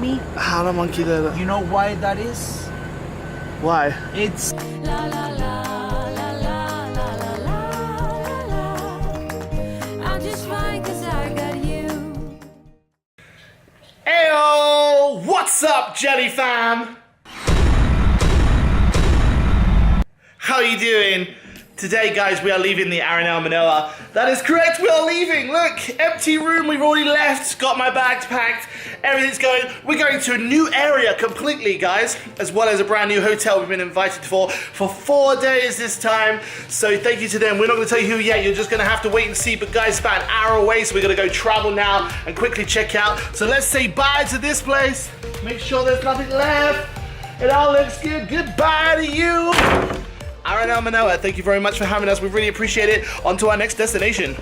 Me? Howler monkey there. You know why that is? Why? It's La la la la la la la la la. I'm just fine 'cause I got you. Heyo! What's up, Jelly fam? How are you doing? Today, guys, we are leaving the Arenal Manila. That is correct, we are leaving. Look, empty room, we've already left. Got my bags packed, everything's going. We're going to a new area completely, guys, as well as a brand new hotel we've been invited for 4 days this time. So thank you to them. We're not gonna tell you who yet, you're just gonna have to wait and see. But guys, it's about an hour away, so we're gonna go travel now and quickly check out. So let's say bye to this place. Make sure there's nothing left. It all looks good. Goodbye to you. Arenal Manila, thank you very much for having us. We really appreciate it. On to our next destination.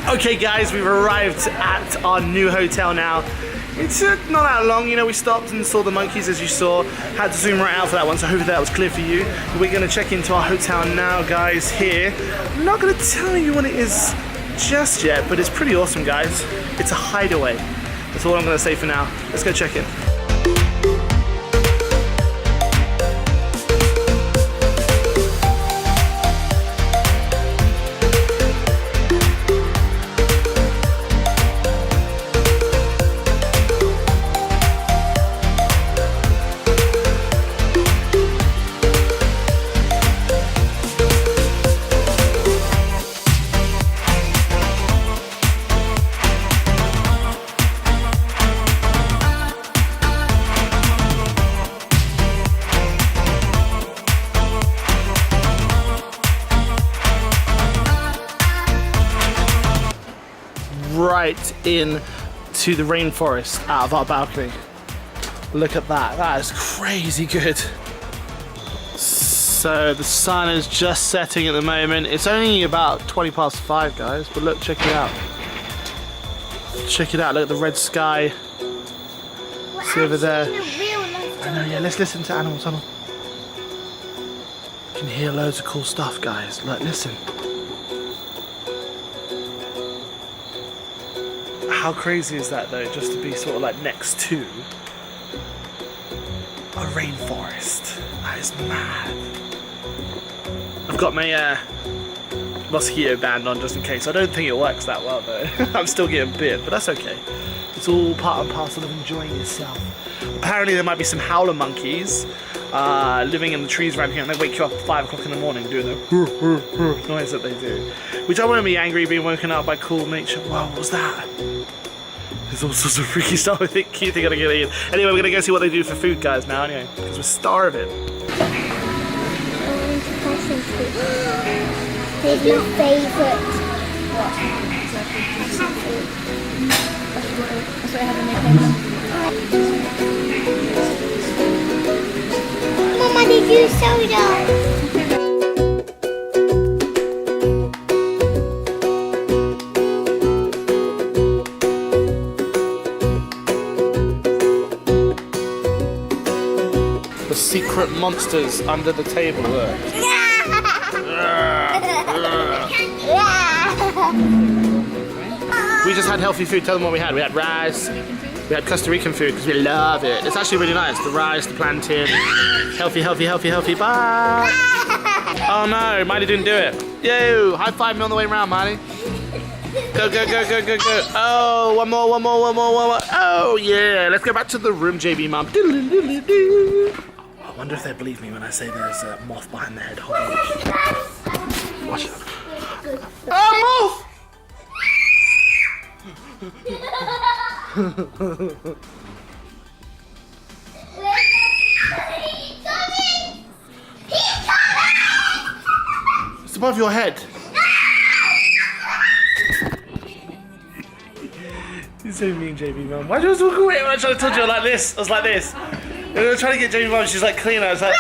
Okay guys, we've arrived at our new hotel now. It's not that long, you know, we stopped and saw the monkeys as you saw. Had to zoom right out for that one, so hopefully that was clear for you. We're gonna check into our hotel now, guys, here. I'm not gonna tell you what it is just yet, but it's pretty awesome, guys. It's a hideaway. That's all I'm gonna say for now. Let's go check in. Right in to the rainforest out of our balcony. Look at that, that is crazy good. So the sun is just setting at the moment. It's only about 20 past 5, guys, but look, check it out. Check it out, look at the red sky. See over there. I know, yeah, let's listen to animals, hold on. You can hear loads of cool stuff, guys. Look, listen. How crazy is that though, just to be sort of like next to a rainforest? That is mad. I've got my mosquito band on just in case. I don't think it works that well though. I'm still getting bit, but that's okay. It's all part and parcel of enjoying yourself. Apparently there might be some howler monkeys living in the trees around here, and they wake you up at 5 o'clock in the morning doing the noise that they do. Which I won't be angry being woken up by cool nature. Wow, what was that? There's all sorts of freaky stuff I think you think I'm gonna get in. Anyway, we're gonna go see what they do for food, guys, now anyway, because we're starving. Here's my favourite. What? That's what I have in my favourite. Mama, did you soda? Secret monsters under the table. We just had healthy food. Tell them what we had. We had rice. We had Costa Rican food because we love it. It's actually really nice. The rice, the plantain. Healthy, healthy, healthy, healthy. Bye. Oh no, Miley didn't do it. Yo, high five me on the way around, Miley. Go, go, go, go, go, go. Oh, one more, one more, one more, one more. Oh yeah, let's go back to the room, JB Mum. I wonder if they believe me when I say there's a moth behind the head. Hold on. Watch it. Oh, moth! It's above your head. You're so mean, JB Mum. Why do you always walk away when I try to touch you like this? I was like this. And I was trying to get JB Mum, she's like clean. I was like,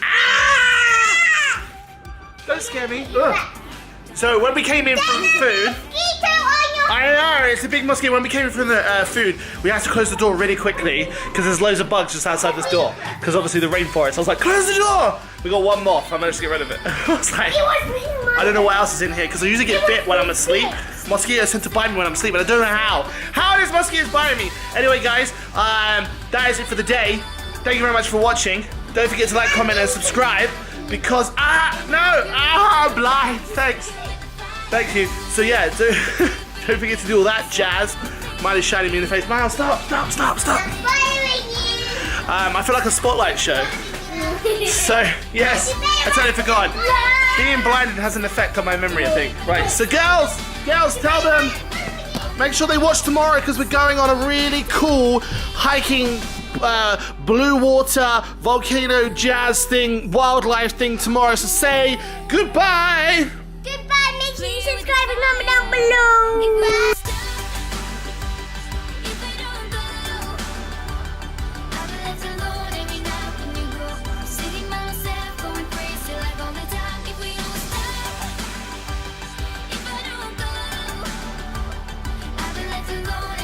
ah! Don't scare me. Ugh. So when we came in from food, I know, it's a big mosquito. When we came in from the food, we had to close the door really quickly because there's loads of bugs just outside this door. Because obviously the rainforest. I was like, close the door! We got one moth. I managed to get rid of it. I was like, I don't know what else is in here because I usually get bit when I'm asleep. Mosquitoes tend to bite me when I'm asleep, but I don't know how. How is mosquitoes biting me? Anyway, guys, that is it for the day. Thank you very much for watching. Don't forget to like, comment, and subscribe because I'm blind. Thanks. Thank you. So yeah, don't forget to do all that jazz. Miley's shining me in the face. Miles, stop. I feel like a spotlight show. So, yes, I totally forgot. Being blinded has an effect on my memory, I think. Right, so girls, tell them. Make sure they watch tomorrow because we're going on a really cool hiking, blue water, volcano jazz thing, wildlife thing tomorrow. So say goodbye. Goodbye, make sure you subscribe and comment down below. Alone